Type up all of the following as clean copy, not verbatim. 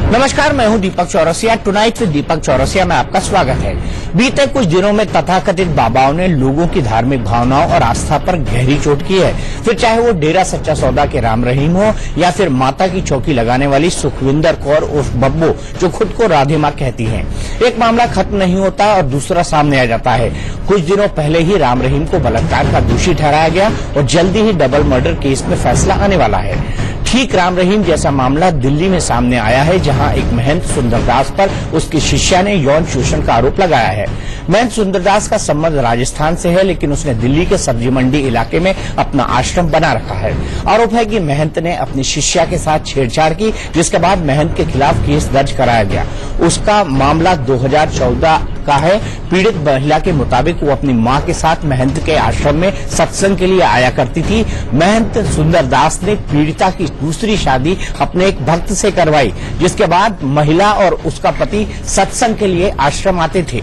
नमस्कार, मैं हूं दीपक चौरसिया। टुनाइट विद दीपक चौरसिया में आपका स्वागत है। बीते कुछ दिनों में तथाकथित बाबाओं ने लोगों की धार्मिक भावनाओं और आस्था पर गहरी चोट की है। फिर चाहे वो डेरा सच्चा सौदा के राम रहीम हो या फिर माता की चौकी लगाने वाली सुखविंदर कौर उर्फ बब्बू, जो खुद को राधे मां कहती हैं। एक मामला खत्म नहीं होता और दूसरा सामने आ जाता है। कुछ दिनों पहले ही राम रहीम को बलात्कार का दोषी ठहराया गया और जल्दी ही डबल मर्डर केस में फैसला आने वाला है। ठीक राम रहीम जैसा मामला दिल्ली में सामने आया है, जहां एक महंत सुंदरदास पर उसकी शिष्या ने यौन शोषण का आरोप लगाया है। महंत सुंदरदास का संबंध राजस्थान से है, लेकिन उसने दिल्ली के सब्जी मंडी इलाके में अपना आश्रम बना रखा है। आरोप है कि महंत ने अपनी शिष्या के साथ छेड़छाड़ की, जिसके बाद महंत के खिलाफ केस दर्ज कराया गया। उसका मामला 2014 का है। पीड़ित महिला के मुताबिक वो अपनी मां के साथ महंत के आश्रम में सत्संग के लिए आया करती थी। महंत सुंदरदास ने पीड़िता की दूसरी शादी अपने एक भक्त से करवाई, जिसके बाद महिला और उसका पति सत्संग के लिए आश्रम आते थे।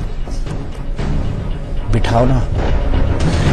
बिठाओ ना।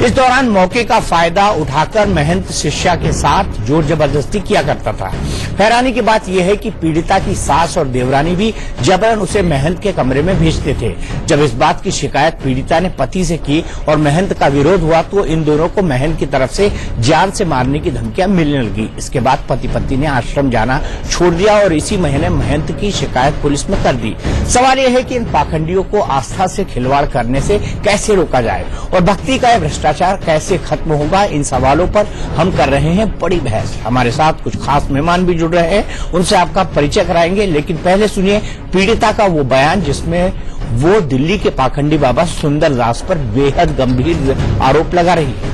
इस दौरान मौके का फायदा उठाकर महंत शिष्या के साथ जोर जबरदस्ती किया करता था। हैरानी की बात यह है कि पीड़िता की सास और देवरानी भी जबरन उसे महंत के कमरे में भेजते थे। जब इस बात की शिकायत पीड़िता ने पति से की और महंत का विरोध हुआ, तो इन दोनों को महंत की तरफ से जान से मारने की धमकियां मिलने लगी। इसके बाद पति पत्नी ने आश्रम जाना छोड़ दिया और इसी महीने महंत की शिकायत पुलिस में कर दी। सवाल यह है कि इन पाखंडियों को आस्था से खिलवाड़ करने से कैसे रोका जाए और भक्ति का भ्रष्टाचार कैसे खत्म होगा, इन सवालों पर हम कर रहे हैं बड़ी बहस। हमारे साथ कुछ खास मेहमान भी जुड़ रहे हैं, उनसे आपका परिचय कराएंगे, लेकिन पहले सुनिए पीड़िता का वो बयान जिसमें वो दिल्ली के पाखंडी बाबा सुंदरदास पर बेहद गंभीर आरोप लगा रही है।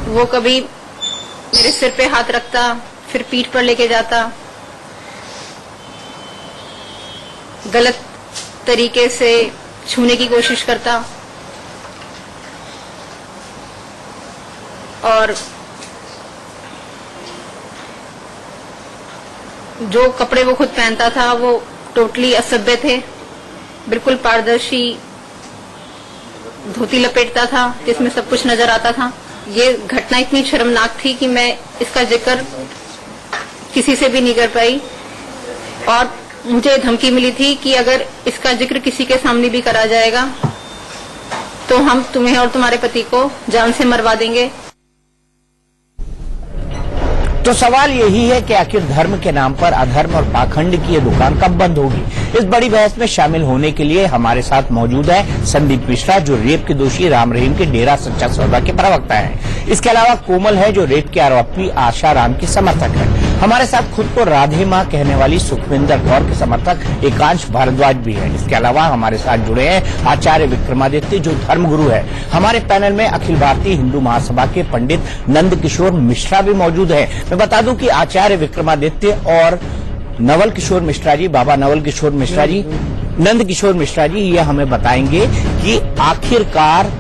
वो कभी मेरे सिर पे हाथ रखता, फिर पीठ पर लेके जाता, गलत तरीके से छूने की कोशिश करता और जो कपड़े वो खुद पहनता था वो टोटली असभ्य थे। बिल्कुल पारदर्शी धोती लपेटता था जिसमें सब कुछ नजर आता था। ये घटना इतनी शर्मनाक थी कि मैं इसका जिक्र किसी से भी नहीं कर पाई और मुझे धमकी मिली थी कि अगर इसका जिक्र किसी के सामने भी करा जाएगा तो हम तुम्हें और तुम्हारे पति को जान से मरवा देंगे। तो सवाल यही है कि आखिर धर्म के नाम पर अधर्म और पाखंड की ये दुकान कब बंद होगी। इस बड़ी बहस में शामिल होने के लिए हमारे साथ मौजूद है संदीप मिश्रा, जो रेप के दोषी राम रहीम के डेरा सच्चा सौदा के प्रवक्ता हैं। इसके अलावा कोमल है, जो रेप के आरोपी आशा राम की समर्थक है। हमारे साथ खुद को राधे मां कहने वाली सुखविंदर कौर के समर्थक एकांश भारद्वाज भी है। इसके अलावा हमारे साथ जुड़े हैं आचार्य विक्रमादित्य, जो धर्मगुरु है। हमारे पैनल में अखिल भारतीय हिंदू महासभा के पंडित नंद किशोर मिश्रा भी मौजूद है। मैं बता दूं कि आचार्य विक्रमादित्य और नवल किशोर मिश्रा जी, बाबा नवल किशोर मिश्रा जी, नंद किशोर मिश्रा जी, ये हमें बताएंगे कि आखिरकार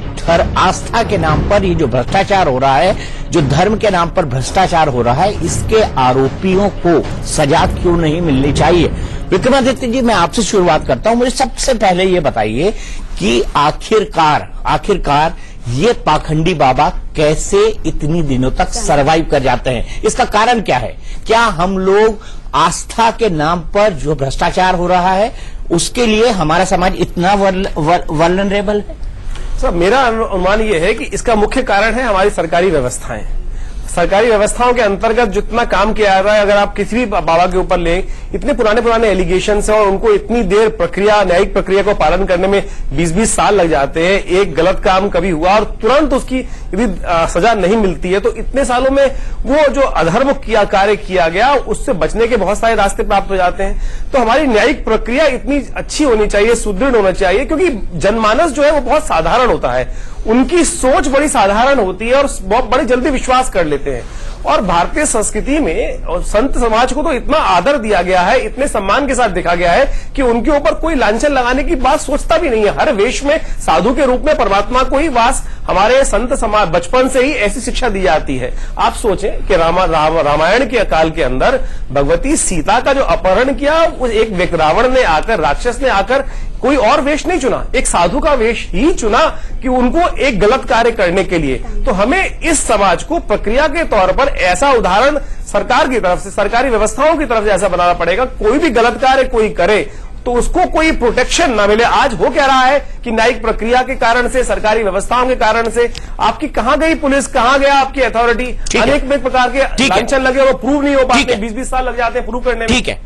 आस्था के नाम पर ये जो भ्रष्टाचार हो रहा है, जो धर्म के नाम पर भ्रष्टाचार हो रहा है, इसके आरोपियों को सजा क्यों नहीं मिलनी चाहिए। विक्रमादित्य जी, मैं आपसे शुरुआत करता हूं। मुझे सबसे पहले ये बताइए कि आखिरकार ये पाखंडी बाबा कैसे इतनी दिनों तक सरवाइव कर जाते हैं? इसका कारण क्या है? क्या हम लोग आस्था के नाम पर जो भ्रष्टाचार हो रहा है उसके लिए हमारा समाज इतना वल्नरेबल है? सर, मेरा अनुमान ये है कि इसका मुख्य कारण है हमारी सरकारी व्यवस्थाएं। सरकारी व्यवस्थाओं के अंतर्गत जितना काम किया जा रहा है, अगर आप किसी भी बाबा के ऊपर लें, इतने पुराने एलिगेशन है और उनको इतनी देर न्यायिक प्रक्रिया को पालन करने में 20-20 साल लग जाते हैं। एक गलत काम कभी हुआ और तुरंत उसकी यदि सजा नहीं मिलती है, तो इतने सालों में वो जो अधर्म कार्य किया गया उससे बचने के बहुत सारे रास्ते प्राप्त हो जाते हैं। तो हमारी न्यायिक प्रक्रिया इतनी अच्छी होनी चाहिए, सुदृढ़ होना चाहिए, क्योंकि जनमानस जो है वो बहुत साधारण होता है, उनकी सोच बड़ी साधारण होती है और बहुत बड़ी जल्दी विश्वास कर लेते हैं। और भारतीय संस्कृति में और संत समाज को तो इतना आदर दिया गया है, इतने सम्मान के साथ देखा गया है कि उनके ऊपर कोई लांछन लगाने की बात सोचता भी नहीं है। हर वेश में साधु के रूप में परमात्मा को ही वास हमारे संत समाज बचपन से ही ऐसी शिक्षा दी जाती है। आप सोचें कि रामायण के काल के अंदर भगवती सीता का जो अपहरण किया, उस एक रावण ने आकर, राक्षस ने आकर कोई और वेश नहीं चुना, एक साधु का वेश ही चुना कि उनको एक गलत कार्य करने के लिए। तो हमें इस समाज को प्रक्रिया के तौर पर ऐसा उदाहरण सरकार की तरफ से, सरकारी व्यवस्थाओं की तरफ से ऐसा बनाना पड़ेगा, कोई भी गलत कार्य कोई करे तो उसको कोई प्रोटेक्शन ना मिले। आज हो क्या रहा है कि न्यायिक प्रक्रिया के कारण से, सरकारी व्यवस्थाओं के कारण से आपकी कहां गई पुलिस, कहां गया आपकी अथॉरिटी, अनेक प्रकार के लांछन लगे, वो प्रूव नहीं हो पाते, 20-20 साल लग जाते हैं प्रूव करने में। ठीक है,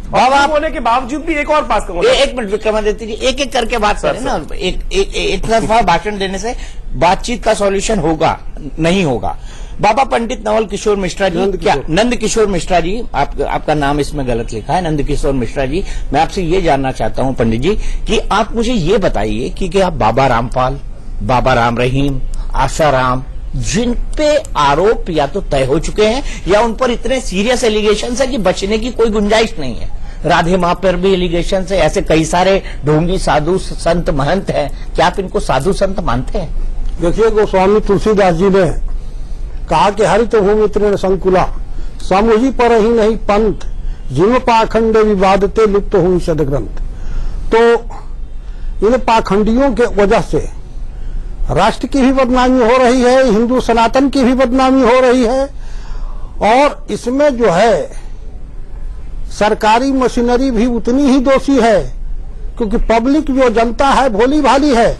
बाबा होने के बावजूद भी एक और पास करूंगा। एक मिनट विक्रमादित्य जी, एक एक करके बात करें ना। एक तरफा भाषण देने से बातचीत का सॉल्यूशन होगा नहीं होगा। बाबा पंडित नवल किशोर मिश्रा जी, नंद किशोर मिश्रा जी, आपका नाम इसमें गलत लिखा है, नंद किशोर मिश्रा जी, मैं आपसे ये जानना चाहता हूं पंडित जी कि आप मुझे ये बताइए कि आप बाबा रामपाल, बाबा राम रहीम, आशाराम, जिन पे आरोप या तो तय हो चुके हैं या उन पर इतने सीरियस एलिगेशन है कि बचने की कोई गुंजाइश नहीं है, राधे मां पर भी एलिगेशन है, ऐसे कई सारे ढोंगी साधु संत महंत हैं, क्या आप इनको साधु संत मानते हैं? देखिए, गोस्वामी तुलसीदास जी ने कहा कि हरित भूमि तृण संकुला समूही पर ही नहीं पंथ, जिन पाखंड विवादते लुप्त हुई सदग्रंथ। तो इन पाखंडियों के वजह से राष्ट्र की भी बदनामी हो रही है, हिंदू सनातन की भी बदनामी हो रही है, और इसमें जो है सरकारी मशीनरी भी उतनी ही दोषी है, क्योंकि पब्लिक जो जनता है भोली भाली है।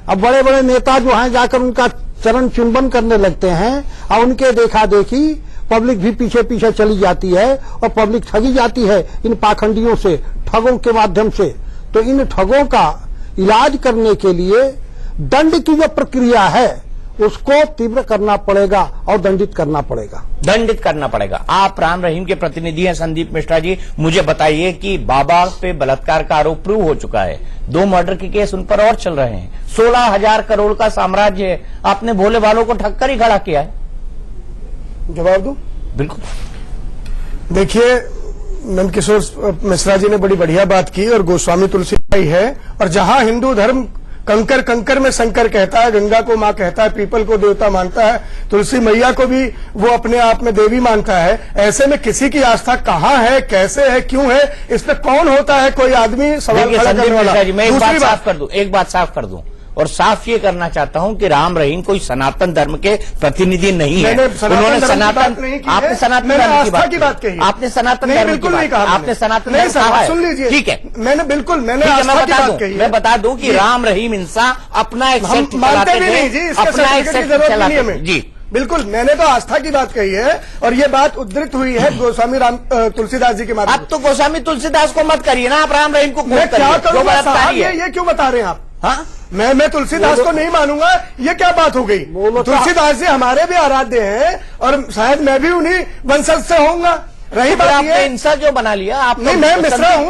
अब बड़े बड़े नेता जो हैं जाकर उनका चरण चुंबन करने लगते हैं और उनके देखा देखी पब्लिक भी पीछे पीछे चली जाती है और पब्लिक ठगी जाती है इन पाखंडियों से, ठगों के माध्यम से। तो इन ठगों का इलाज करने के लिए दंड की जो प्रक्रिया है उसको तीव्र करना पड़ेगा और दंडित करना पड़ेगा, दंडित करना पड़ेगा। आप राम रहीम के प्रतिनिधि हैं संदीप मिश्रा जी, मुझे बताइए कि बाबा पे बलात्कार का आरोप प्रूव हो चुका है, 2 मर्डर के केस उन पर और चल रहे हैं, 16,000 करोड़ का साम्राज्य है, आपने भोले वालों को ठक्कर ही खड़ा किया है। जवाब दूं? बिल्कुल। देखिए, नंदकिशोर मिश्रा जी ने बड़ी बढ़िया बात की और गोस्वामी तुलसीदास है, और जहां हिंदू धर्म कंकर कंकर में शंकर कहता है, गंगा को मां कहता है, पीपल को देवता मानता है, तुलसी मैया को भी वो अपने आप में देवी मानता है, ऐसे में किसी की आस्था कहाँ है, कैसे है, क्यों है, इस पे कौन होता है कोई आदमी सवाल खड़ा करने वाला। मैं एक बात साफ कर दूं और साफ ये करना चाहता हूं कि राम रहीम कोई सनातन धर्म के प्रतिनिधि नहीं है। उन्होंने सनातन, आपने सनातन धर्म की बात कही, आपने सनातन धर्म की बात, आपने सनातन धर्म कहा, सुन लीजिए, ठीक है, मैंने बिल्कुल, मैंने आस्था की बात कही है। मैं बता दूं कि राम रहीम इंसान अपना एक सेक्ट चलाते थे, अपना एक सेक्ट चलाते थे। जी बिल्कुल, मैंने तो आस्था की बात कही है और ये बात उद्धृत हुई है गोस्वामी तुलसीदास जी के माध्यम। अब तो गोस्वामी तुलसीदास को मत करिए ना, आप राम रहीम को मैं क्या करूंगा साहब, ये क्यों बता रहे हैं आप? हाँ, मैं तुलसीदास को नहीं मानूंगा, ये क्या बात हो गई? तुलसीदास जी हमारे भी आराध्य हैं और शायद मैं भी उन्हीं वंशज से होऊंगा। रही बात आपने इंसा जो बना लिया, आप नहीं, मैं मिश्रा हूँ,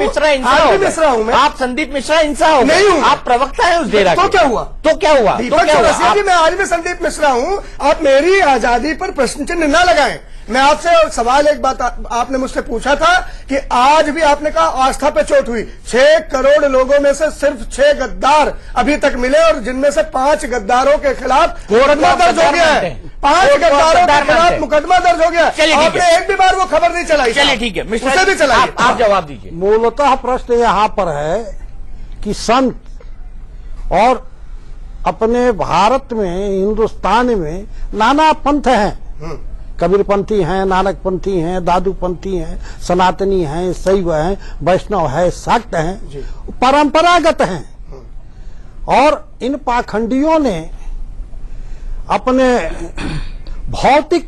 मिश्रा हूँ, आप संदीप मिश्रा इंसा हो नहीं हूँ, आप प्रवक्ता है उस डेरा तो क्या हुआ? दीपक चौरसिया जी, मैं आज भी संदीप मिश्रा हूँ, आप मेरी आजादी पर प्रश्न चिन्ह न लगाएं। मैं आपसे सवाल, एक बात आपने मुझसे पूछा था कि आज भी आपने कहा आस्था पे चोट हुई। 6 करोड़ लोगों में से सिर्फ 6 गद्दार अभी तक मिले और जिनमें से 5 गद्दारों के खिलाफ मुकदमा दर्ज हो गया है। 5 गद्दारों के खिलाफ मुकदमा दर्ज हो गया। आपने एक भी बार वो खबर नहीं चलाई। चलिए ठीक है, उसे भी चलाइए, आप जवाब दीजिए। मूलतः प्रश्न यहाँ पर है कि संत और अपने भारत में, हिंदुस्तान में नाना पंथ हैं, कबीरपंथी हैं, नानकपंथी हैं, दादूपंथी हैं, सनातनी हैं, शैव हैं, वैष्णव है, शाक्त हैं, परंपरागत हैं। और इन पाखंडियों ने अपने भौतिक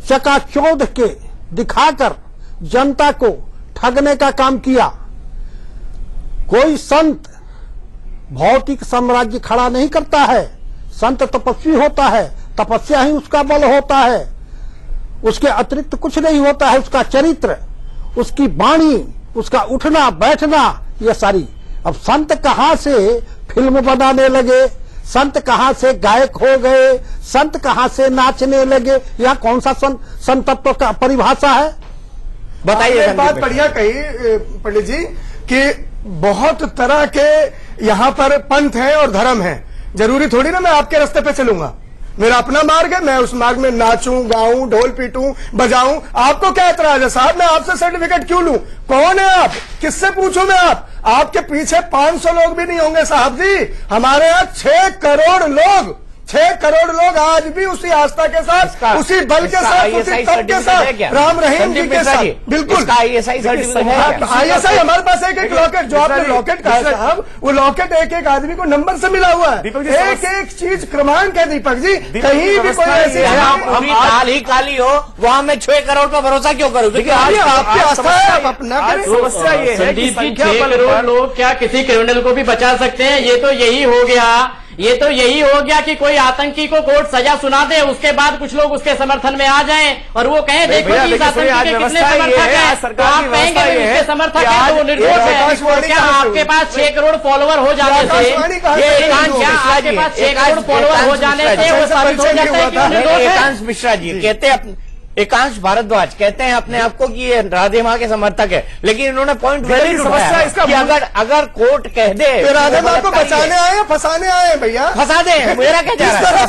चकाचौंध के दिखाकर जनता को ठगने का काम किया। कोई संत भौतिक साम्राज्य खड़ा नहीं करता है, संत तपस्वी होता है, तपस्या ही उसका बल होता है, उसके अतिरिक्त कुछ नहीं होता है। उसका चरित्र, उसकी वाणी, उसका उठना बैठना, ये सारी। अब संत कहां से फिल्म बनाने लगे, संत कहां से गायक हो गए, संत कहां से नाचने लगे, यह कौन सा संतत्व का परिभाषा है? बताइए। बात बढ़िया कही पंडित जी कि बहुत तरह के यहाँ पर पंथ हैं और धर्म हैं। जरूरी थोड़ी ना मैं आपके रास्ते पे चलूंगा, मेरा अपना मार्ग है, मैं उस मार्ग में नाचूं, गाऊं, ढोल पीटूं, बजाऊं। आपको क्या एतराज है साहब? मैं आपसे सर्टिफिकेट क्यों लूं? कौन है आप? किससे पूछूं मैं? आपके पीछे 500 लोग भी नहीं होंगे साहब जी। हमारे यहाँ 6 करोड़ लोग, 6 करोड़ लोग आज भी उसी आस्था के साथ, उसी बल के साथ, उसी तप के साथ, राम रहीम जी के साथ। बिल्कुल ISI सर्टिफिकेट है। ISI हमारे पास एक लॉकेट, जो आपने लॉकेट कहा साहब, वो लॉकेट एक आदमी को नंबर से मिला हुआ है। एक चीज क्रमांक है दीपक जी, कहीं भी कोई ऐसी काल ही काली हो, वहां मैं 6 करोड़ का भरोसा क्यों करूं? आपकी आस्था है, आप अपना करें। समस्या ये है कि संदीप जी 6 करोड़ लोग क्या किसी क्रिमिनल को भी बचा सकते हैं? ये तो यही हो गया कि कोई आतंकी को कोर्ट सजा सुना दे, उसके बाद कुछ लोग उसके समर्थन में आ जाएं और वो कहें देखो जी इस आतंकी के कितने समर्थक हैं, तो आप कहेंगे इसके समर्थक हैं तो वो निर्दोष है। क्या आपके पास 6 करोड़ फॉलोवर हो जाने से, आपके पास 6 करोड़ फॉलोवर हो जाने से वो साबित हो जाता है कि वो निर्दोष है? एकांश मिश्रा जी कहते हैं, एकांश भारद्वाज कहते हैं अपने आप को कि ये राधे माँ के समर्थक है, लेकिन इन्होंने पॉइंट वैलिड उठाया कि अगर कोर्ट कह दे तो राधे माँ को बचाने आए, फंसाने आए भैया, फंसा दे। मेरा क्या जा रहा है?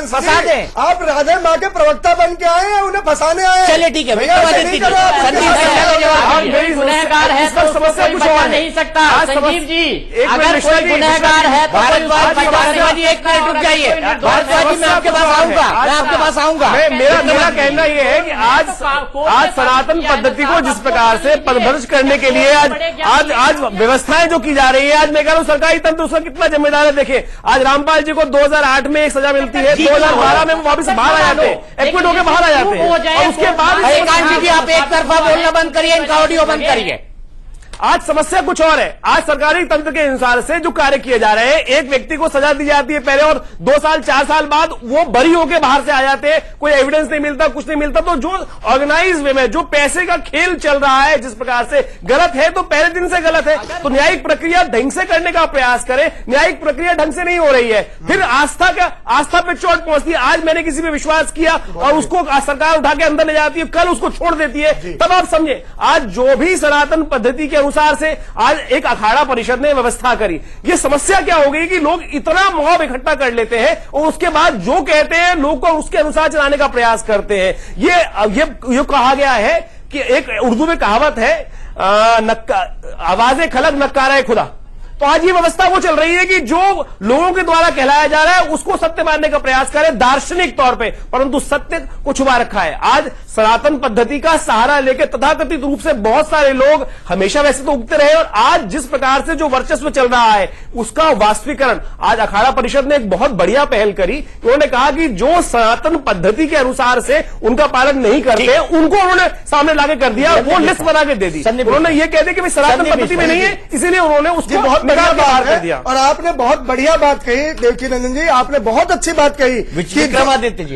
फंसा दे। आप राधे माँ के प्रवक्ता बन के आए हैं, उन्हें फंसाने आए। चलिए ठीक है, गुनहगार है तो समस्या कुछ बचा नहीं सकता। संजीव जी अगर कोई गुनहगार है तो भारद्वाज जी एक मिनट रुक जाइए। भारद्वाज जी मैं आपके पास आऊंगा, मेरा कहना यह है कि आज सनातन पद्धति को जिस प्रकार से पदभ्रष्ट करने के लिए आज व्यवस्थाएं जो की जा रही है, आज मैं कह रहा हूं सरकारी तंत्र उसका कितना जिम्मेदार है। देखिए आज रामपाल जी को 2008 में एक सजा मिलती है, 2012 में वो वापस बाहर आ जाते हैं, एक्विट होकर बाहर आ जाते हैं, और उसके बाद आप एक तरफा बोलना बंद करिए, इनका ऑडियो बंद करिए। आज समस्या कुछ और है। आज सरकारी तंत्र के अनुसार से जो कार्य किए जा रहे हैं, एक व्यक्ति को सजा दी जाती है पहले और 2 साल 4 साल बाद वो बरी होकर बाहर से आ जाते हैं, कोई एविडेंस नहीं मिलता, कुछ नहीं मिलता। तो जो ऑर्गेनाइज वे में जो पैसे का खेल चल रहा है जिस प्रकार से गलत है, तो पहले दिन से गलत है। तो न्यायिक प्रक्रिया ढंग से करने का प्रयास करें, न्यायिक प्रक्रिया ढंग से नहीं हो रही है, फिर आस्था पे चोट पहुंचती है। आज मैंने किसी पे विश्वास किया और उसको सरकार उठा के अंदर ले जाती है, कल उसको छोड़ देती है, तब आप समझे। आज जो भी सनातन पद्धति के अनुसार से आज एक अखाड़ा परिषद ने व्यवस्था करी, ये समस्या क्या हो गई कि लोग इतना मॉब इकट्ठा कर लेते हैं और उसके बाद जो कहते हैं लोग को उसके अनुसार चलाने का प्रयास करते हैं। ये कहा गया है कि एक उर्दू में कहावत है, आवाज़े खलक नक्कारा खुदा। तो आज ये व्यवस्था वो चल रही है कि जो लोगों के द्वारा कहलाया जा रहा है उसको सत्य मानने का प्रयास करें दार्शनिक तौर पे, परंतु सत्य को छुपा रखा है। आज सनातन पद्धति का सहारा लेकर तथाकथित रूप से बहुत सारे लोग हमेशा वैसे तो उगते रहे, और आज जिस प्रकार से जो वर्चस्व चल रहा है उसका वास्तविकरण आज अखाड़ा परिषद ने एक बहुत बढ़िया पहल करी। उन्होंने कहा कि जो सनातन पद्धति के अनुसार से उनका पालन नहीं करते उनको उन्होंने सामने लाके कर दिया, वो लिस्ट बना के दे दी। उन्होंने ये कह दिया कि सनातन पद्धति में नहीं है, इसीलिए उन्होंने उसको बहुत बढ़िया बात कर दिया। और आपने बहुत बढ़िया बात कही देवकी नंदन जी, आपने बहुत अच्छी बात कही।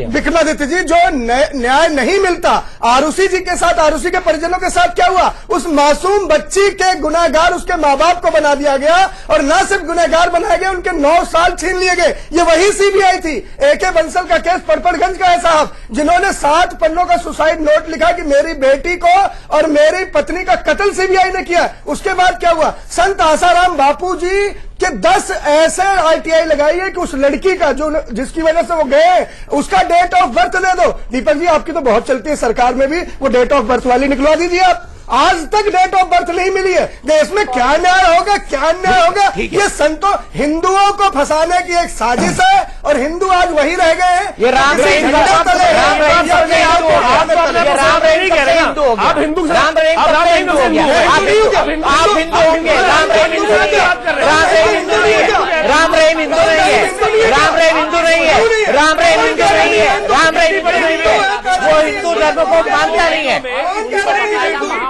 विक्रमादित्य जी जो न्याय नहीं मिलता, आरुषि जी के साथ, आरुषि के परिजनों के साथ क्या हुआ? उस मासूम बच्ची के गुनहगार उसके माँ बाप को बना दिया गया, और न सिर्फ गुनहगार बनाया गया, उनके 9 साल छीन लिए गए। ये वही सीबीआई थी, AK बंसल का केस पड़पड़गंज का है साहब, जिन्होंने 7 पन्नों का सुसाइड नोट लिखा कि मेरी बेटी को और मेरी पत्नी का कत्ल सीबीआई ने किया। उसके बाद क्या हुआ? संत आसाराम बापू जी कि 10 ऐसे ITI लगाई है कि उस लड़की का जो जिसकी वजह से वो गए उसका डेट ऑफ बर्थ दे दो। दीपक जी आपकी तो बहुत चलती है सरकार में भी, वो डेट ऑफ बर्थ वाली निकलवा दीजिए आप। आज तक डेट ऑफ बर्थ नहीं मिली है। देश में क्या न्याय होगा, क्या न्याय होगा? ये संतों हिंदुओं को फंसाने की एक साजिश है, और हिंदू आज वही रह गए हैं। ये राम रहीम आप हिंदू आप हिंदू होंगे, राम रहीम हिंदू नहीं है, राम रहीम हिंदू नहीं है, राम रहीम हिंदू नहीं है, राम रहीम हिंदू नहीं है, राम रहीम हिंदू नहीं है, वो हिंदू धर्म को मानता नहीं है।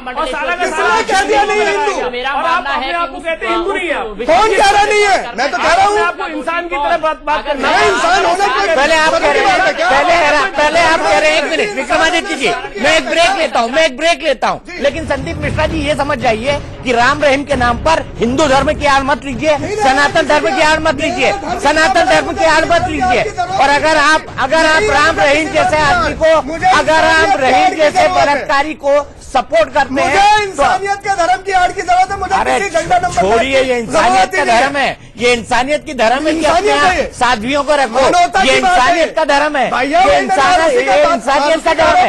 और सारा का सारा कह दिया नहीं हिंदू, मेरा और मानना आप है अपने आप को कहते हैं हिंदू नहीं है। कौन कह रहा नहीं है? मैं तो कह रहा हूँ आपको इंसान की तरह बात करना मैं इंसान होने के पहले आप कह रहे हैं, पहले आप कह रहे हैं, एक मिनट विक्रमादित्य जी, मैं एक ब्रेक लेता हूँ, लेकिन संदीप मिश्रा जी ये समझ जाइए कि राम रहीम के नाम पर हिंदू धर्म की आड़ मत लीजिए, सनातन धर्म की आड़ मत लीजिए, सनातन धर्म की आड़ मत लीजिए। और अगर आप राम रहीम जैसे आदमी को, अगर आप रहीम जैसे बलात्कारी को सपोर्ट करते हैं, इंसानियत के धर्म की आड़ की जरूरत है। मुझे अरे छोड़िए, ये इंसानियत का धर्म है, ये इंसानियत की धर्म है कि अपने साध्वियों को रखो, ये इंसानियत का धर्म है, ये इंसानियत का धर्म है।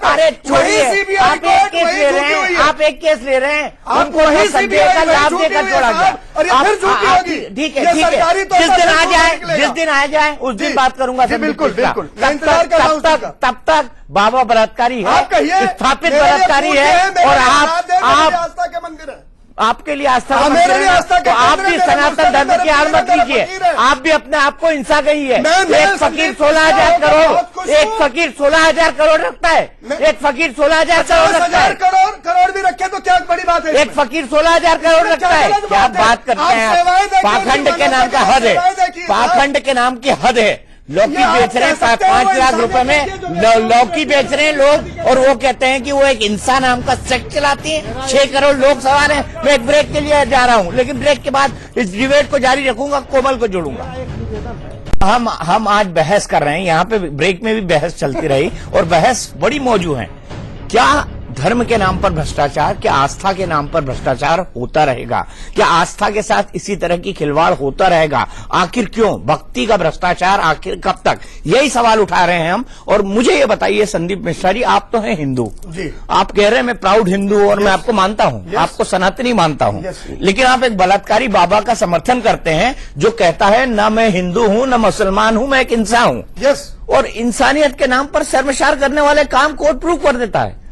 अरे छोड़िए, आप एक केस ले रहे हैं, आप फेक केस ले रहे हैं, आप उनको वही संदेह CBI का लाभ झूठी देकर हुई छोड़ा है गया। साहब, और ये फिर झूठी होगी। ठीक ये है, ठीक सरकारी है, तौर जिस पर दिन आ सबको जाए, निकलेगा। जिस दिन आ जाए उस दिन जी, बात करूंगा। जी, संदीप बिल्कुल, मिश्रा। बिल्कुल। मैं इंतजार कर रहा हूं उसका। तब तक बाबा बलात्कारी है, आप कहिए, स्थापित मेरे लिए बलात्कारी पूछे है, हैं, मेरे और लिए आप बता दें, मेरे लिए आस्था के मंदिर है। आपके लिए आस्था का हाँ, मंदिर मेरे लिए है, आस्था के तो आप मंदिर भी है, मेरे सनातन मुस्लिम, धर्म मेरे की आड़ मत मेरे कीजिए। फकीर है। आप भी अपने आप को इंसान कही है। मैं एक फकीर 16,000 करोड़, एक फकीर 16,000 करोड़ रखता है, एक फकीर 16,000 करोड़ रखता 50,000 है, करोड़ भी रखे तो क्या बड़ी बात है एक फकीर 16,000 करोड़ रखता है। गलत क्या बात है? बात करते आप हैं सेवाएं आप? देखिए, पाखंड उनकी के नाम का मान्यता हद है, सेवाएं देखिए, पाखंड के नाम की हद है। लौकी ये आप बेच रहे हैं कह सकते हो 5 लाख इंसानियत रुपए में, देखिए जो लौकी बेच रहे हैं लोग, और वो कहते हैं कि वो एक इंसान नाम का सेक्ट चलाती है। 6 करोड़ लोग सवार हैं। मैं एक ब्रेक के लिए जा रहा हूं, लेकिन ब्रेक के बाद इस डिबेट को जारी रखूंगा, कोमल को जोड़ूंगा। हम आज बहस कर रहे हैं, यहाँ पे ब्रेक में भी बहस चलती रही, और बहस बड़ी मौजूद है। क्या धर्म के नाम पर भ्रष्टाचार, क्या आस्था के नाम पर भ्रष्टाचार होता रहेगा? क्या आस्था के साथ इसी तरह की खिलवाड़ होता रहेगा? आखिर क्यों? भक्ति का भ्रष्टाचार आखिर कब तक? यही सवाल उठा रहे हैं हम। और मुझे ये बताइए संदीप मिश्रा जी, आप तो हैं हिंदू जी। आप कह रहे हैं मैं प्राउड हिंदू हूं, और मैं आपको मानता हूं, आपको सनातनी मानता हूं, लेकिन आप एक बलात्कारी बाबा का समर्थन करते हैं जो कहता है न मैं हिंदू हूं न मुसलमान हूं, मैं एक इंसान हूं। यस, और इंसानियत के नाम पर शर्मसार करने वाले काम कोर्ट प्रूव कर देता है।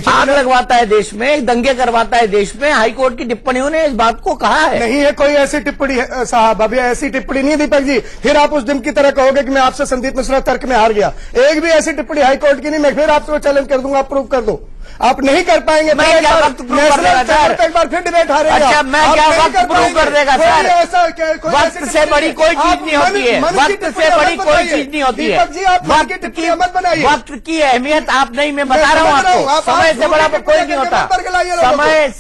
आग लगवाता है देश में, दंगे करवाता है देश में। हाईकोर्ट की टिप्पणियों ने इस बात को कहा है। नहीं है कोई ऐसी टिप्पणी है साहब, अभी ऐसी टिप्पणी नहीं है दीपक जी। फिर आप उस दिन की तरह कहोगे कि मैं आपसे संदीप मिश्रा तर्क में हार गया। एक भी ऐसी टिप्पणी हाईकोर्ट की नहीं। मैं फिर आपसे चैलेंज कर दूंगा, आप प्रूव कर दो। आप नहीं कर पाएंगे मैं तो क्या वक्त प्रूव कर देगा सर? एक बार फिर डिबेट हारेगा। अच्छा, मैं आप क्या नहीं वक्त कर प्रूव पाएंगे। कर देगा कोई सर? ऐसा कोई वक्त ऐसी से टिप्पणी बड़ी कोई आप चीज नहीं होती है, मन की वक्त से टिप्पणी बड़ी मत कोई बनाइए। चीज नहीं होती है। दीपक जी, आप मन की टिप्पणी मत बनाइए। वक्त की अहमियत आप नहीं, मैं बता रहा हूँ समझ रहा हूँ, आपको। आप समय से बड़ा टिप्पणी कोई नहीं होता। करके मत बरगलाइए लोगों को।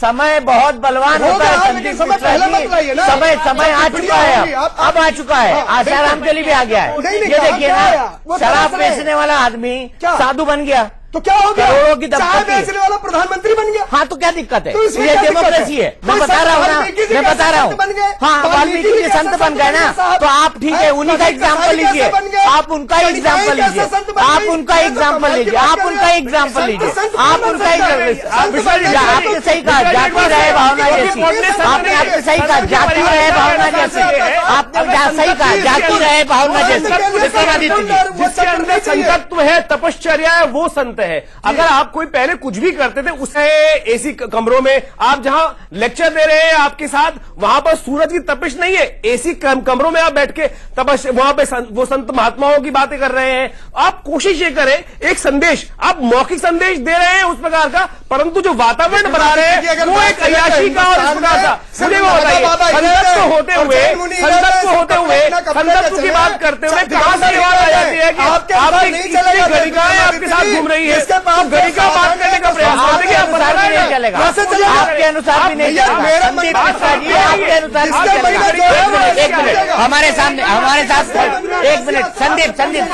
समय बहुत बलवान होगा, होता है लेकिन संदीप समय मिश्रा पहले जी। मत लाइए ना। समय आ चुका है, अब आ चुका है। आसाराम के लिए भी आ गया है। नहीं, ये कहाँ देखिए क्या ना, आया? वो शराब तरस रहे। बेचने वाला आदमी क्या? साधु बन गया, तो क्या हो गया? करोड़ों की चाय दंपत्ति। बेचने वाला प्रधानमंत्री बन गया। हाँ, तो क्या दिक्कत है? तो इसमें ये क्या दिक्कत डेमोक्रेसी है। मैं कोई बता संत रहा हूँ ना, वाल्मीकि जी मैं कैसे बता रहा संत हूँ। बन गए? हाँ, वाल्मीकि जी कैसे संत बन गए ना, साहब? तो आप ठीक है, उन्हीं का एग्जाम्पल लीजिए। आप उनका एग्जाम्पल लीजिए, आप उनका एग्जाम्पल लीजिए, आप उनका एग्जाम्पल लीजिए, आप उनका आपने सही कहा, जाति रहे भावना जैसी। आपने आपने सही कहा, जाति रहे भावना जैसी। आपने सही कहा, जाति रहे भावना जैसी। जिसके अंदर संतत्व है, तपश्चर्या है, वो संत है। अगर आप कोई पहले कुछ भी करते थे, उसे एसी कमरों में आप जहां लेक्चर दे रहे हैं आपके साथ, वहां पर सूरज की तपिश नहीं है। एसी कमरों में आप बैठ के तपश वहां पे वो संत महात्माओं की बातें कर रहे हैं। आप कोशिश ये करें, एक संदेश आप मौखिक संदेश दे रहे हैं उस प्रकार का, परंतु जो वातावरण बना रहे हैं वो एक अय्याशी का और इस प्रकार का। मुझे वो बताइए, संतत्व होते हुए संतत्व की बात करते हुए कहां से बात आ जाती है कि आपकी गणिकाएं आपके साथ घूम रही है? गणिका बात करने का प्रयास करते कि आप बता रहे हैं चलेगा, कैसे चलेगा? आपके अनुसार भी नहीं चलेगा। मेरा संदीप मन मिश्रा जी, आपके अनुसार भी इसका चलेगा। महीना जो है, एक मिनट हमारे सामने, हमारे साथ एक मिनट।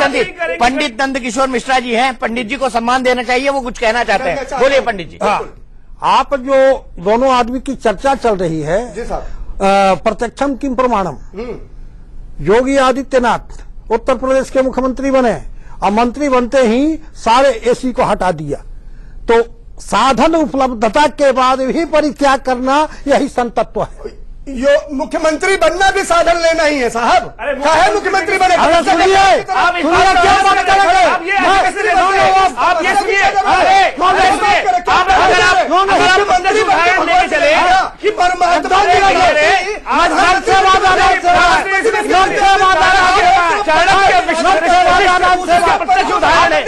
संदीप पंडित नंद किशोर मिश्रा जी हैं, पंडित जी को सम्मान देना चाहिए, वो कुछ कहना चाहते हैं। बोलिए पंडित जी। आप जो दोनों आदमी की चर्चा चल रही है, जी साहब, प्रत्यक्षम किम प्रमाणम। योगी आदित्यनाथ उत्तर प्रदेश के मुख्यमंत्री बने और मंत्री बनते ही सारे एसी को हटा दिया। तो साधन उपलब्धता के बाद भी परित्याग करना यही संतत्व है। यो मुख्यमंत्री बनना भी साधन लेना ही है साहब। क्या है मुख्यमंत्री बने? आप ये सुनिए, आप ये सुनिए, अगर आप मंदिर उदाहरण लेके चले कि परमात्मा प्रत्यक्ष उदाहरण है।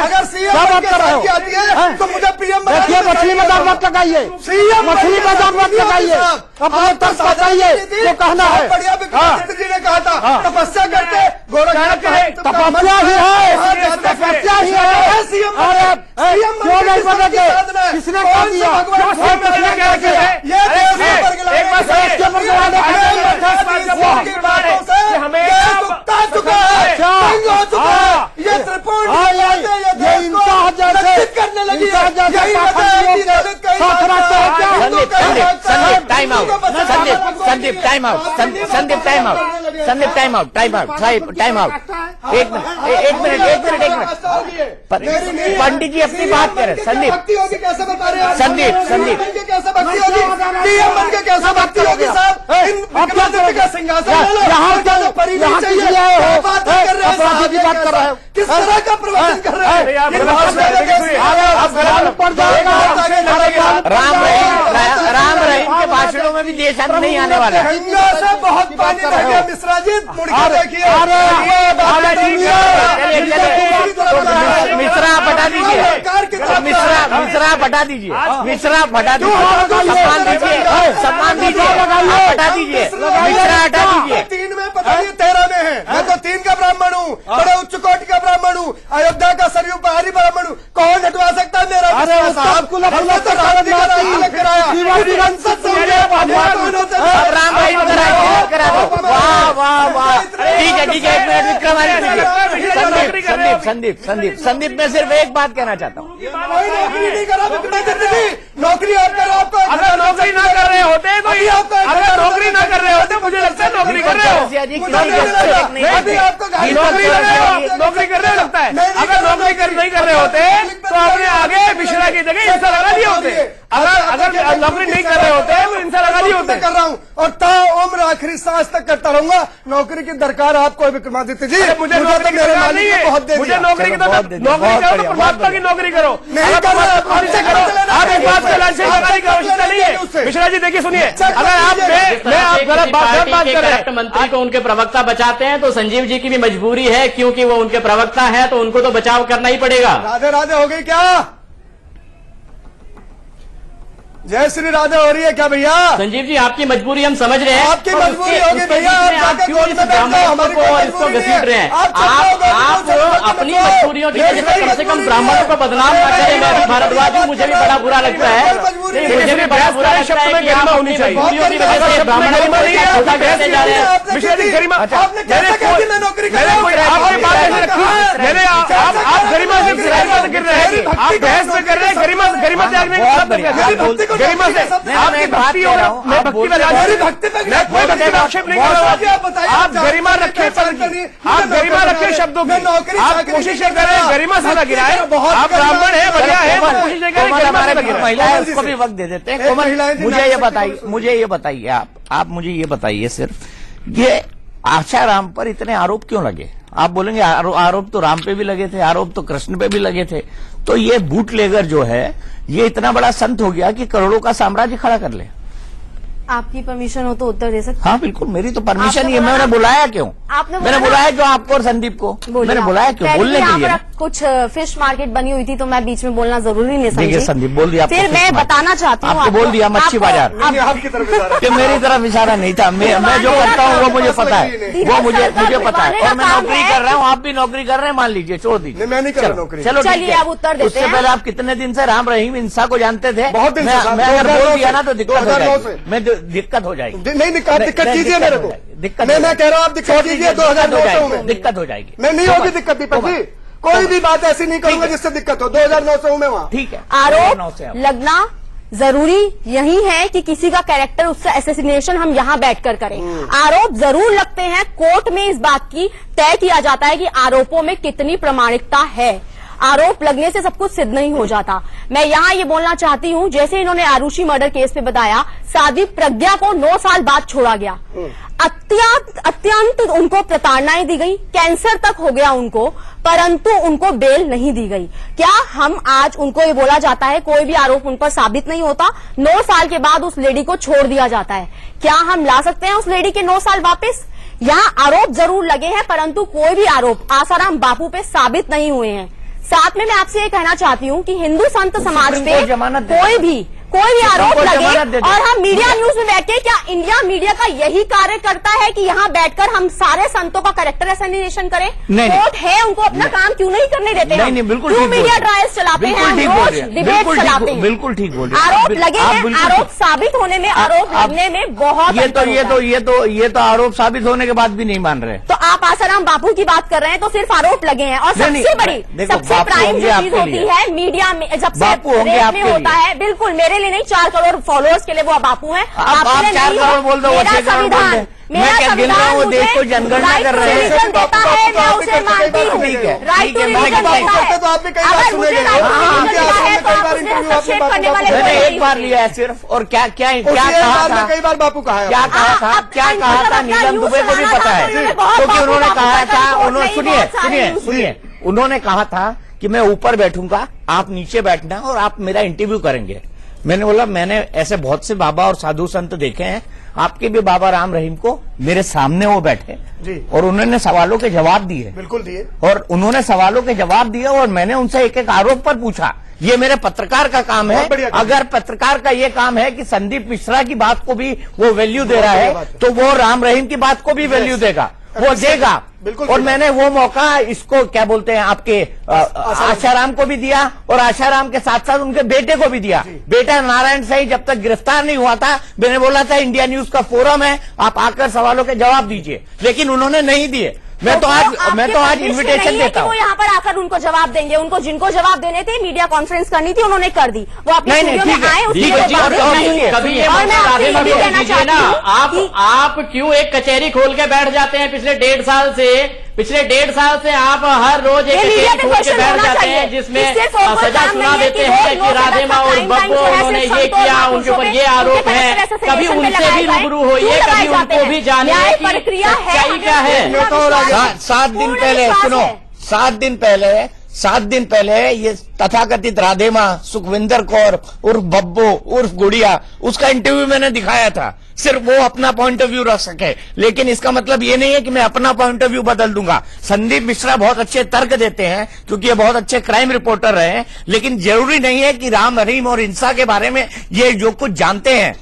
अगर सीएम आती है तो मुझे पीएम देखिए, मछली में दाम मत लगाइए, मछली में दाम मत लगाइए, अपने तर्क बताइए जो कहना है। बढ़िया विक्रमादित्य जी ने कहा था तपस्या करके तपस्या ही है, तपस्या ही है। सीएम क्यों नहीं बनेंगे? किसने कह दिया? ये त्रिपुर करने लगी है। Time out, Sandeep time out, Sandeep time out, Sandeep time out, time out, time out. एक मिनट। पंडित जी अपनी बात करें। संदीप, कैसे बता रहे हैं? संदीप कैसे भक्ति होगी? पीएम बन के कैसे भक्ति होगी साहब? विक्रमादित्य का सिंहासन ले लो। यहाँ क्या परी नहीं चाहिए? क्या बात कर रहे हैं साहब? की बात कर रहे हैं। किस तरह का प्रवचन कर रहे हैं? राम रहीम के भाषणों में भी देश अंत नहीं आने वाला है। गंगा से बहुत पानी बह गया मिश्रा जी, मुड़ के देखिए। मिश्रा आप हटा दीजिए, मिश्रा आप हटा दीजिए, मिश्रा आप हटा दीजिए, सम्मान दीजिए, हटा दीजिए, मिश्रा हटा दीजिए। 3 में पता नहीं 13 में है। मैं तो 3 का ब्राह्मण हूँ, बड़े उच्च कोटि का ब्राह्मण हूँ, अयोध्या का सरयू पहाड़ी ब्राह्मण हूँ। कौन हटवा सकता है मेरा? साहब को हमने तो शादी का रास्ता कराया। राम रहीम करा दो। वाह वाह वाह, ठीक है, एक मिनट विक्रमादित्य। संदीप मैं सिर्फ एक बात कहना चाहता हूँ। नौकरी नहीं करा नौकरी आप करो। आपको अगर नौकरी ना कर रहे होते कोई, अगर नौकरी ना कर रहे होते, मुझे लगता है नौकरी कर रहे हो। जी नौकरी कर रहे हो लगता है। अगर नौकरी नहीं कर रहे होते तो आपने आगे मिश्रा की जगह इंसा लगा दिए होते। अगर नौकरी नहीं कर रहे होते तो इंसा लगा दिए होते। कर रहा हूँ और ता उम्र आखिरी सांस तक करता रहूंगा। नौकरी की दरकार आपको विक्रमादित्य जी। मुझे नौकरी की दरकार नहीं है। मुझे नौकरी की नौकरी करो तो परमात्मा की नौकरी करो। आप एक बात का लालच लगाने की आवश्यकता नहीं है। मिश्रा जी देखिए, सुनिए, अगर आप मैं आप गलत बात कर रहे हैं, मंत्री को उनके प्रवक्ता बचाते हैं तो संजीव जी की भी मजबूरी है, क्योंकि वो उनके प्रवक्ता है तो उनको तो बचाव करना ही पड़ेगा। राधे राधे हो गई क्या? जय श्री राधे हो रही है क्या भैया? संजीव जी आपकी मजबूरी हम समझ रहे हैं। आपकी मजबूरी होगी भैया। आप क्यों इस ब्राह्मणों को और इसको घसीट रहे हैं? आप अपनी मजबूरियों की वजह से कम ब्राह्मणों को बदनाम ना करें। मैं भी भारद्वाज हूँ, मुझे भी बड़ा बुरा लगता है, मुझे भी बड़ा बुरा लगता है कि आप अपनी मजबूरियों की वजह से ब्राह्मणों को छोटा करते जा रहे हैं। मिश्रा जी गरिमा, आपने कैसे कहा कि मैं नौकरी कर रहा हूं? आपने बात ऐसे रखी, आप गरिमा से गिर रहे हैं, आप बहस में कर रहे हैं। गरिमा त्याग में गरिमा से आपकी भक्ति हो, मैं भक्ति में मैं कोई भक्ति का आक्षेप नहीं कर रहा हूँ। आप गरिमा रखे, आप गरिमा रखे शब्दों की, आप कोशिश करें गरिमा से ना गिराए। आप ब्राह्मण है, बढ़िया है, कोशिश करें गरिमा से ना गिराए। महिलाएं उसको भी वक्त दे देते हैं। कोमल, मुझे ये बताइए आप मुझे ये बताइए, सिर्फ ये आशाराम पर इतने आरोप क्यों लगे? आप बोलेंगे आरोप तो राम पे भी लगे थे, आरोप तो कृष्ण पे भी लगे थे, तो ये बूटलेगर जो है ये इतना बड़ा संत हो गया कि करोड़ों का साम्राज्य खड़ा कर ले। आपकी परमिशन हो तो उत्तर दे सकते? हाँ बिल्कुल, मेरी तो परमिशन ही है। मैंने बुलाया क्यों? मैंने बुलाया क्यों आपको और संदीप को? मैंने बुलाया क्यों? बोलने के लिए। कुछ फिश मार्केट बनी हुई थी तो मैं बीच में बोलना जरूरी नहीं समझी। संदीप बोल दिया। फिर मैं बताना चाहती हूँ, आपको बोल दिया मच्छी बाजार। आपकी तरफ कि मेरी तरफ इशारा नहीं था। मैं जो करता हूँ वो मुझे पता है, वो मुझे पता है। और मैं नौकरी कर रहा हूँ, आप भी नौकरी कर रहे हैं, मान लीजिए, छोड़ दीजिए। मैं नहीं कर रहा नौकरी। चलो चलिए आप उत्तर देते उससे हैं। पहले आप कितने दिन से राम रहीम इंसा को जानते थे? बहुत दिन से। मैं अगर बोल दिया ना तो दिक्कत हो जाएगी। दिक्कत हो जाएगी। नहीं दिक्कत कीजिए मेरे को। मैं कह रहा हूँ आप दिक्कत कीजिए। 2009 में दिक्कत हो जाएगी। मैं नहीं होगी दिक्कत दीपक जी। कोई भी बात ऐसी नहीं करूंगा जिससे दिक्कत हो। 2009 से हूँ मैं वहाँ। ठीक है। आरोप लगना जरूरी यही है कि किसी का कैरेक्टर, उसका असैसिनेशन हम यहाँ बैठकर करें। आरोप जरूर लगते हैं, कोर्ट में इस बात की तय किया जाता है कि आरोपों में कितनी प्रामाणिकता है। आरोप लगने से सब कुछ सिद्ध नहीं हो जाता। मैं यहाँ ये बोलना चाहती हूँ, जैसे इन्होंने आरुषि मर्डर केस पे बताया, साध्वी प्रज्ञा को 9 साल बाद छोड़ा गया। अत्यंत उनको प्रताड़नाएं दी गई, कैंसर तक हो गया उनको, परंतु उनको बेल नहीं दी गई। क्या हम आज उनको ये बोला जाता है कोई भी आरोप उन पर साबित नहीं होता, 9 साल के बाद उस लेडी को छोड़ दिया जाता है? क्या हम ला सकते हैं उस लेडी के 9 साल वापस? यहाँ आरोप जरूर लगे हैं, परंतु कोई भी आरोप आसाराम बापू पे साबित नहीं हुए हैं। साथ में मैं आपसे ये कहना चाहती हूँ कि हिंदू संत समाज पे कोई भी आरोप लगे और हम मीडिया न्यूज में बैठे, क्या इंडिया मीडिया का यही कार्य करता है कि यहाँ बैठकर हम सारे संतों का कैरेक्टर असैसिनेशन करें? कोर्ट है, उनको अपना काम क्यों नहीं करने देते? नहीं, बिल्कुल क्यों मीडिया ट्रायल्स चलाते हैं, रोज डिबेट चलाते हैं? बिल्कुल ठीक बोल रहे हैं। आरोप लगे हैं, आरोप साबित होने में, आरोप लगने में बहुत ये तो आरोप साबित होने के बाद भी नहीं मान रहे। तो आप आसाराम बापू की बात कर रहे हैं तो सिर्फ आरोप लगे हैं। और सबसे बड़ी, सबसे प्राइम जो चीज होती है मीडिया में, जब से रेप में होता है, बिल्कुल मेरे लिए नहीं, 4 करोड़ फॉलोअर्स के लिए वो बापू हैं। आप आपके लिए 4 नहीं करोड़ है। बोल दो, वो मेरा 6 करोड़ बोल संविधान, दे। मेरा मैं क्या गिन रहा हूँ, संविधान देश को जनगणना मुझे कर रहे हैं। right to religion देता है, मैं उसे मानती हूँ। ठीक है, राइट टू ठीक है, रिलीजन मैंने देता है। तो आप भी कई बार अगर सुने मुझे गए। राइट टू हाँ, रिलीजन उनके देता आश्रम है में तो कई आप बार उसमें इंटरव्यू आपने हस्तक्षेप बापू करने का वाले बताया। मैंने कोई एक बार नहीं लिया है सिर्फ, और क्या क्या उसी क्या एक कहा बार में था, कई बार बापू कहा है क्या आपने। कहा था, क्या कहा था, नीलम दुबे को भी पता है, क्योंकि उन्होंने कहा था, उन्होंने सुनिए सुनिए सुनिए, उन्होंने कहा था कि मैं ऊपर बैठूंगा, आप नीचे बैठना और आप मेरा इंटरव्यू करेंगे। मैंने बोला मैंने ऐसे बहुत से बाबा और साधु संत देखे हैं, आपके भी बाबा राम रहीम को मेरे सामने वो बैठे जी। और उन्होंने सवालों के जवाब दिए, बिल्कुल दिए। और उन्होंने सवालों के जवाब दिए और मैंने उनसे एक एक आरोप पर पूछा। ये मेरे पत्रकार का काम है। बहुत बढ़िया काम। अगर पत्रकार का ये काम है कि संदीप मिश्रा की बात को भी वो वैल्यू दे रहा है, तो वो राम रहीम की बात को भी वैल्यू देगा, वो देगा। बिल्कुल और देगा। मैंने वो मौका इसको क्या बोलते हैं आपके आशाराम को भी दिया, और आशाराम के साथ साथ उनके बेटे को भी दिया। बेटा नारायण साईं जब तक गिरफ्तार नहीं हुआ था, मैंने बोला था इंडिया न्यूज का फोरम है, आप आकर सवालों के जवाब दीजिए, लेकिन उन्होंने नहीं दिए। मैं तो आज इन्विटेशन देता हूँ। वो यहाँ पर आकर उनको जवाब देंगे, उनको जिनको जवाब देने थे, मीडिया कॉन्फ्रेंस करनी थी, उन्होंने कर दी। वो अपने नहीं, स्टूडियो में आए, उसमें ठीक है, वो जी, बात और करेंगे। कभी ये और मैं मौका आपसे राधे ये भी में कहना दीजिए ना, चाहती हूँ कि आप क्यों एक कचहरी खोल के बैठ जाते हैं? पिछले 1.5 साल से आप हर रोज एक ये मीडिया कचहरी पे खोल के क्वेश्चन बैठ होना जाते चाहिए। हैं, जिसमें इससे फोकस सजा काम सुना नहीं है देते कि हैं रोज कि राधे माँ और टाइम बब्बो जो है उन्होंने सिर्फ ये संतोष किया, नाथ उनके ऊपर पुरुषों ये पे, आरोप उनके है। पैसे कभी assassination पे उनसे भी लगाए रूबरू गए, होइए, क्यों कभी लगाए जाते उनको हैं? भी जानिए न्याय कि प्रक्रिया है, सच्चाई क्या है। हमें 7 दिन पूर्ण पहले विश्वास सुनो, है। 7 दिन पहले ये तथाकथित राधे माँ सुखविंदर कौर उर्फ बब्बो उर्फ गुड़िया, उसका इंटरव्यू मैंने दिखाया था, सिर्फ वो अपना पॉइंट ऑफ व्यू रख सके। लेकिन इसका मतलब ये नहीं है कि मैं अपना पॉइंट ऑफ व्यू बदल दूंगा। संदीप मिश्रा बहुत अच्छे तर्क देते हैं, क्योंकि ये बहुत अच्छे क्राइम रिपोर्टर रहे हैं, लेकिन जरूरी नहीं है कि राम रहीम और हिंसा के बारे में ये जो कुछ जानते हैं।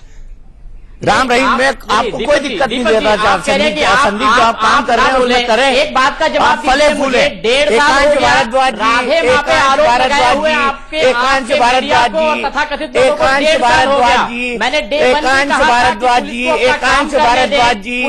राम रहीम में आपको कोई दिक्कत नहीं देता। संदीप जो आप काम कर रहे हैं उसमें करें। एक बात का जवाब फले फूले। 1.5 साल हो गया भारद्वाज जी, राधे माँ पे आरोप लगाए हुए आपके एकांश भारद्वाज जी, तथाकथित एकांश भारद्वाज जी, मैंने एकांश भारद्वाज जी, एकांश भारद्वाज जी,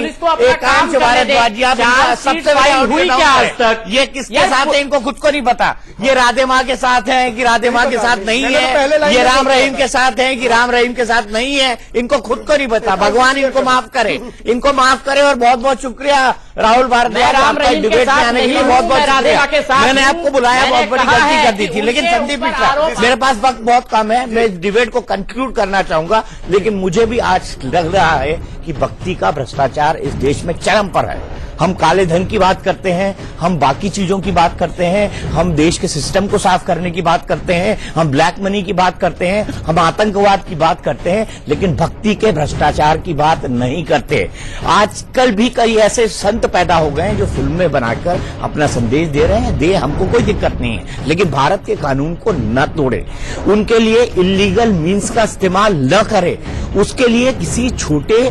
एकांश भारद्वाज जी, आप सबसे हुई क्या आज तक? ये किसके साथ है इनको खुद को नहीं पता। ये राधे माँ के साथ है कि राधे माँ के साथ नहीं है, ये राम रहीम के साथ है कि राम रहीम के साथ नहीं है, इनको खुद को नहीं पता। भगवान इनको माफ करे, इनको माफ करे। और बहुत बहुत शुक्रिया राहुल भारद्वाज, राम रहीम के डिबेट में साथ आने के लिए नहीं बहुत हूं, बहुत मैं राधे माँ के शुक्रिया। साथ मैंने हूं। आपको बुलाया, मैंने बहुत बड़ी कहा गलती है कर दी कि थी, लेकिन उनके संदीप ऊपर मिश्रा, आरोप- मेरे पास वक्त बहुत कम है, मैं इस डिबेट को कंक्लूड करना चाहूंगा। लेकिन मुझे भी आज लग रहा है कि भक्ति का भ्रष्टाचार इस देश में चरम पर है। हम काले धन की बात करते हैं, हम बाकी चीजों की बात करते हैं, हम देश के सिस्टम को साफ करने की बात करते हैं, हम ब्लैक मनी की बात करते हैं, हम आतंकवाद की बात करते हैं, लेकिन भक्ति के भ्रष्टाचार की बात नहीं करते। आजकल भी कई ऐसे संत पैदा हो गए हैं जो फिल्में बनाकर अपना संदेश दे रहे हैं, दे, हमको कोई दिक्कत नहीं है, लेकिन भारत के कानून को न तोड़े, उनके लिए इलीगल मीन्स का इस्तेमाल न करे, उसके लिए किसी छोटे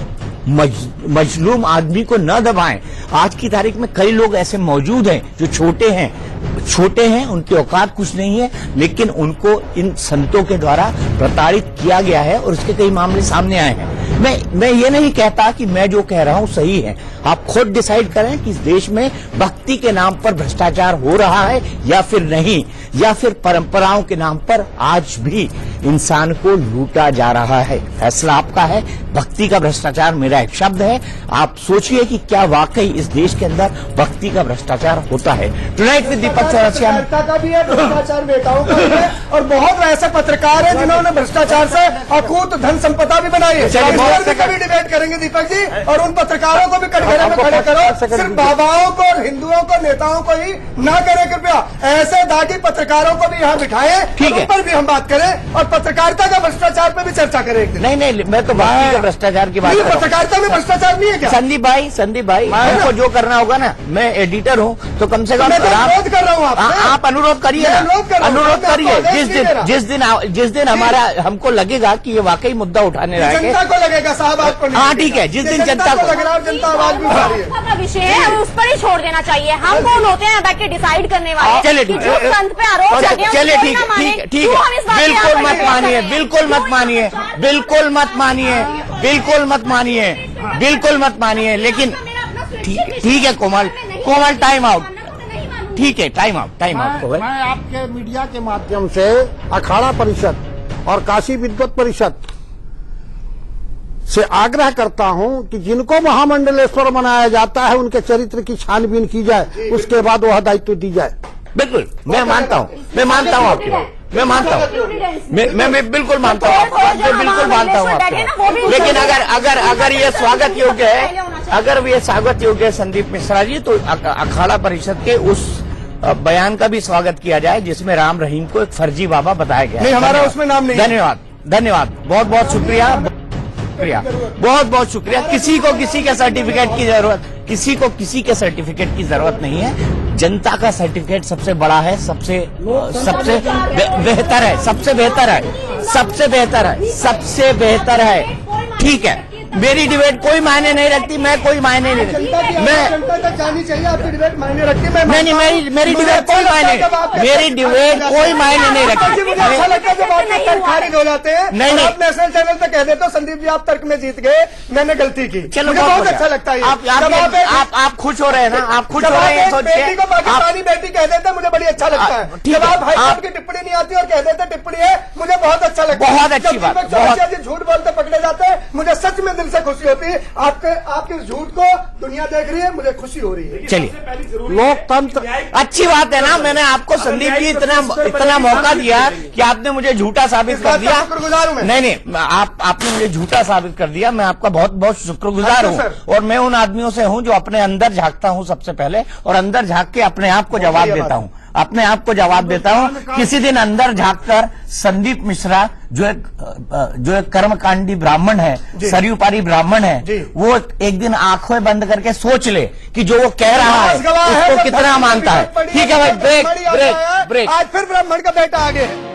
मजलूम आदमी को न दबाएं। आज की तारीख में कई लोग ऐसे मौजूद हैं जो छोटे हैं, उनकी औकात कुछ नहीं है, लेकिन उनको इन संतों के द्वारा प्रताड़ित किया गया है और इसके कई मामले सामने आए हैं। मैं ये नहीं कहता कि मैं जो कह रहा हूं सही है, आप खुद डिसाइड करें कि इस देश में भक्ति के नाम पर भ्रष्टाचार हो रहा है या फिर नहीं, या फिर परंपराओं के नाम पर आज भी इंसान को लूटा जा रहा है। फैसला आपका है। भक्ति का भ्रष्टाचार मेरा एक शब्द है। आप सोचिए कि क्या वाकई इस देश के अंदर भक्ति का भ्रष्टाचार होता है। टुनाइट विद दीपक चौरसिया का भी है, भ्रष्टाचार नेताओं का भी है, और बहुत ऐसे पत्रकार हैं जिन्होंने भ्रष्टाचार से अकूत धन संपदा भी बनाई है। इस पर भी कभी डिबेट करेंगे दीपक जी, और उन पत्रकारों को भी कटघरे में खड़े करो। सिर्फ बाबाओं को, हिंदुओं को, नेताओं को ही ना करें कृपया, ऐसे दागी पत्रकारों को भी यहाँ बिठाएं, ठीक है, उन पर भी हम बात करें, और पत्रकारिता का भ्रष्टाचार पर भी चर्चा करें एक दिन। नहीं, मैं तो भक्ति के भ्रष्टाचार की बात कर रहा हूं। पत्रकारिता में भ्रष्टाचार नहीं है क्या? संदीप भाई हमको जो करना होगा ना, मैं एडिटर हूं, तो कम से कम मैं तो अनुरोध कर रहा हूँ आपसे। आप अनुरोध करिए मैं अनुरोध कर ना, रहा हूं, अनुरोध मैं आपको करिए। आदेश नहीं दे रहा। जिस दिन हमारा हमको लगेगा कि ये वाकई मुद्दा उठाने लायक है, जनता को लगेगा साहब, आपको नहीं हाँ, लगेगा। ठीक है, जिस दिन ये जनता को लग रहा है, जनता आवाज भी उठा रही है। का विषय है, हमें उस पर ही छोड़ देना चाहिए। हम कौन होते हैं बैठ के डिसाइड करने वाले? चलिए कि ठीक जो है, संत पे आरोप लगे हैं, चलिए उसको ठीक ना है, माने। ठीक क्यों हम इस बात पे यहाँ बिल्कुल पर मत डिबेट मानिए, कर रहे हैं? बिल्कुल मत मानिए, बिल्कुल मत मानिए, बिल्कुल मत मानिए, बिल्कुल मत मानिए। लेकिन ठीक है कोमल, टाइम आउट, ठीक है, टाइम आउट कोमल। मैं आपके मीडिया के माध्यम से अखाड़ा परिषद और काशी विद्वत परिषद से आग्रह करता हूं कि जिनको महामंडलेश्वर बनाया जाता है उनके चरित्र की छानबीन की जाए, उसके बाद वह दायित्व दी जाए। बिल्कुल, मैं मानता हूँ आपकी बात, मैं मानता हूँ, मैं बिल्कुल मानता हूँ आपकी बात, मैं बिल्कुल मानता हूँ आपकी बात। लेकिन अगर ये स्वागत योग्य है, अगर ये स्वागत योग्य है संदीप मिश्रा जी, तो अखाड़ा परिषद के उस बयान का भी स्वागत किया जाए जिसमें राम रहीम को एक फर्जी बाबा बताया गया। नहीं, हमारा उसमें नाम नहीं। धन्यवाद, बहुत बहुत शुक्रिया, बहुत बहुत शुक्रिया। किसी को किसी के सर्टिफिकेट की जरूरत, किसी को किसी के सर्टिफिकेट की जरूरत नहीं है। जनता का सर्टिफिकेट सबसे बड़ा है, सबसे बेहतर है, सबसे बेहतर है। ठीक है, मेरी डिबेट कोई मायने नहीं रखती, मैं कोई मायने नहीं रखती, जनता तक जानी चाहिए, आपकी डिबेट मायने रखती है। नहीं, मेरी डिबेट कोई मायने नहीं रखती। मुझे अच्छा लगता है जब आपके तर्क खारिज हो जाते हैं। नहीं, आप नेशनल चैनल पे कह देते हो संदीप जी आप तर्क में जीत गए, मैंने गलती की। चलो, मुझे बहुत अच्छा लगता है। आप खुश हो रहे हैं ना, आप खुश हो रहे हैं, बेटी को पाकिस्तानी बेटी कह देते हैं, मुझे बड़ी अच्छा लगता है। जब आप हाईकोर्ट की टिप्पणी नहीं आती और कह देते टिप्पणी है, मुझे बहुत अच्छा लगता है। बहुत अच्छी बात, झूठ बोलते पकड़े जाते हैं, मुझे सच में दिल से खुशी होती है। आपके झूठ को दुनिया देख रही है, मुझे खुशी हो रही है। चलिए, लोकतंत्र अच्छी बात है ना, मैंने आपको संदीप जी इतना मौका दिया कि आपने मुझे झूठा साबित कर दिया। शुक्रगुजार हूं मैं। नहीं, आपने मुझे झूठा साबित कर दिया, मैं आपका बहुत बहुत शुक्रगुजार हूँ। और मैं उन आदमियों से हूँ जो अपने अंदर झांकता हूँ सबसे पहले, और अंदर झांक के अपने आप को जवाब देता हूँ, किसी दिन अंदर झांककर संदीप मिश्रा जो एक कर्मकांडी ब्राह्मण है, सरयुपारी ब्राह्मण है, वो एक दिन आंखें बंद करके सोच ले कि जो वो कह रहा है उसको कितना मानता है। ठीक है भाई, ब्रेक। आज फिर ब्राह्मण का बेटा आगे है।